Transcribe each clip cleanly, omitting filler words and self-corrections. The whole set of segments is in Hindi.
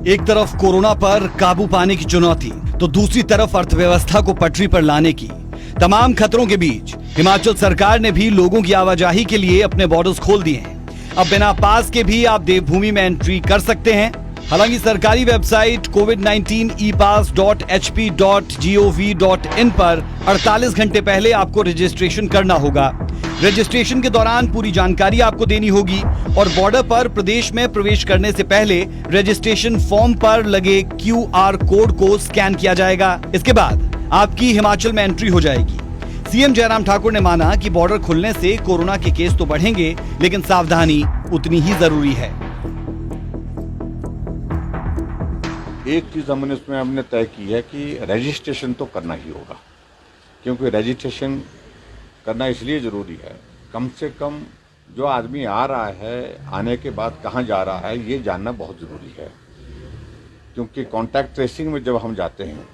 एक तरफ कोरोना पर काबू पाने की चुनौती तो दूसरी तरफ अर्थव्यवस्था को पटरी पर लाने की। तमाम खतरों के बीच हिमाचल सरकार ने भी लोगों की आवाजाही के लिए अपने बॉर्डर्स खोल दिए हैं। अब बिना पास के भी आप देवभूमि में एंट्री कर सकते हैं। हालांकि सरकारी वेबसाइट COVID-19 epass.hp.gov.in पर 48 घंटे पहले आपको रजिस्ट्रेशन करना होगा। रजिस्ट्रेशन के दौरान पूरी जानकारी आपको देनी होगी और बॉर्डर पर प्रदेश में प्रवेश करने से पहले रजिस्ट्रेशन फॉर्म पर लगे QR कोड को स्कैन किया जाएगा। इसके बाद आपकी हिमाचल में एंट्री हो जाएगी। सीएम जयराम ठाकुर ने माना कि बॉर्डर खुलने से कोरोना के केस तो बढ़ेंगे, लेकिन सावधानी उतनी ही जरूरी है। एक चीज हमने तय की है कि रजिस्ट्रेशन तो करना ही होगा, क्योंकि रजिस्ट्रेशन करना इसलिए ज़रूरी है, कम से कम जो आदमी आ रहा है, आने के बाद कहाँ जा रहा है, ये जानना बहुत ज़रूरी है। क्योंकि कॉन्टैक्ट ट्रेसिंग में जब हम जाते हैं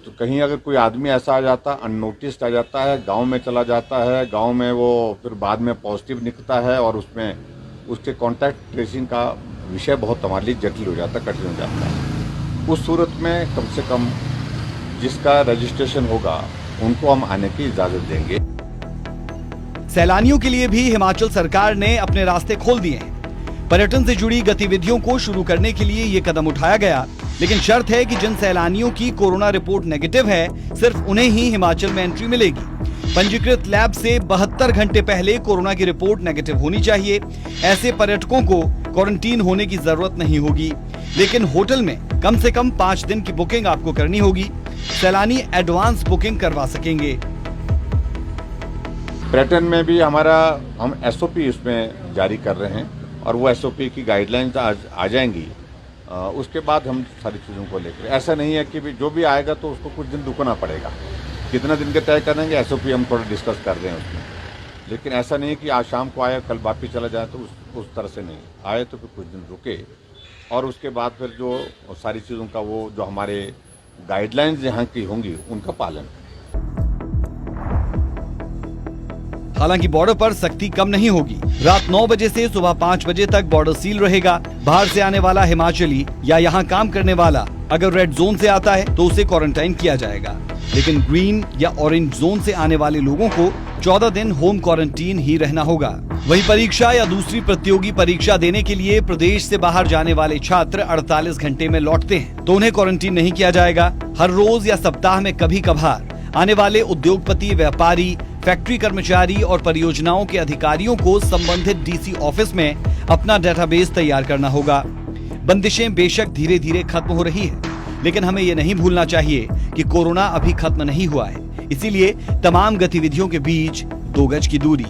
तो कहीं अगर कोई आदमी ऐसा आ जाता, अननोटिस्ड आ जाता है, गांव में चला जाता है, गांव में वो फिर बाद में पॉजिटिव निकलता है और उसमें उसके कॉन्टैक्ट ट्रेसिंग का विषय बहुत हमारे लिए जटिल हो जाता है, कठिन हो जाता है। उस सूरत में कम से कम जिसका रजिस्ट्रेशन होगा उनको हम आने की इजाज़त देंगे। सैलानियों के लिए भी हिमाचल सरकार ने अपने रास्ते खोल दिए हैं। पर्यटन से जुड़ी गतिविधियों को शुरू करने के लिए ये कदम उठाया गया, लेकिन शर्त है कि जिन सैलानियों की कोरोना रिपोर्ट नेगेटिव है, सिर्फ उन्हें ही हिमाचल में एंट्री मिलेगी। पंजीकृत लैब से 72 घंटे पहले कोरोना की रिपोर्ट नेगेटिव होनी चाहिए। ऐसे पर्यटकों को क्वारंटीन होने की जरूरत नहीं होगी, लेकिन होटल में कम से कम 5 दिन की बुकिंग आपको करनी होगी। सैलानी एडवांस बुकिंग करवा सकेंगे। पर्यटन में भी हम SOP इसमें जारी कर रहे हैं और वो SOP की गाइडलाइंस आ जाएंगी। उसके बाद हम सारी चीज़ों को लेकर, ऐसा नहीं है कि जो भी आएगा तो उसको कुछ दिन रुकना पड़ेगा। कितना दिन के तय करेंगे SOP हम थोड़ा डिस्कस कर रहे हैं उसमें, लेकिन ऐसा नहीं है कि आज शाम को आए कल वापिस चला जाए, तो उस तरह से नहीं। आए तो फिर कुछ दिन रुके और उसके बाद फिर जो सारी चीज़ों का वो जो हमारे गाइडलाइंस यहाँ की होंगी उनका पालन। हालांकि बॉर्डर पर सख्ती कम नहीं होगी। रात 9 बजे से सुबह 5 बजे तक बॉर्डर सील रहेगा। बाहर से आने वाला हिमाचली या यहाँ काम करने वाला अगर रेड जोन से आता है तो उसे क्वारंटाइन किया जाएगा, लेकिन ग्रीन या ऑरेंज जोन से आने वाले लोगों को 14 दिन होम क्वारंटीन ही रहना होगा। वही परीक्षा या दूसरी प्रतियोगी परीक्षा देने के लिए प्रदेश से बाहर जाने वाले छात्र 48 घंटे में लौटते हैं तो उन्हें क्वारंटीन नहीं किया जाएगा। हर रोज या सप्ताह में कभी कभार आने वाले उद्योगपति, व्यापारी, फैक्ट्री कर्मचारी और परियोजनाओं के अधिकारियों को संबंधित DC ऑफिस में अपना डेटाबेस तैयार करना होगा। बंदिशें बेशक धीरे धीरे खत्म हो रही है, लेकिन हमें ये नहीं भूलना चाहिए कि कोरोना अभी खत्म नहीं हुआ है। इसीलिए तमाम गतिविधियों के बीच 2 गज की दूरी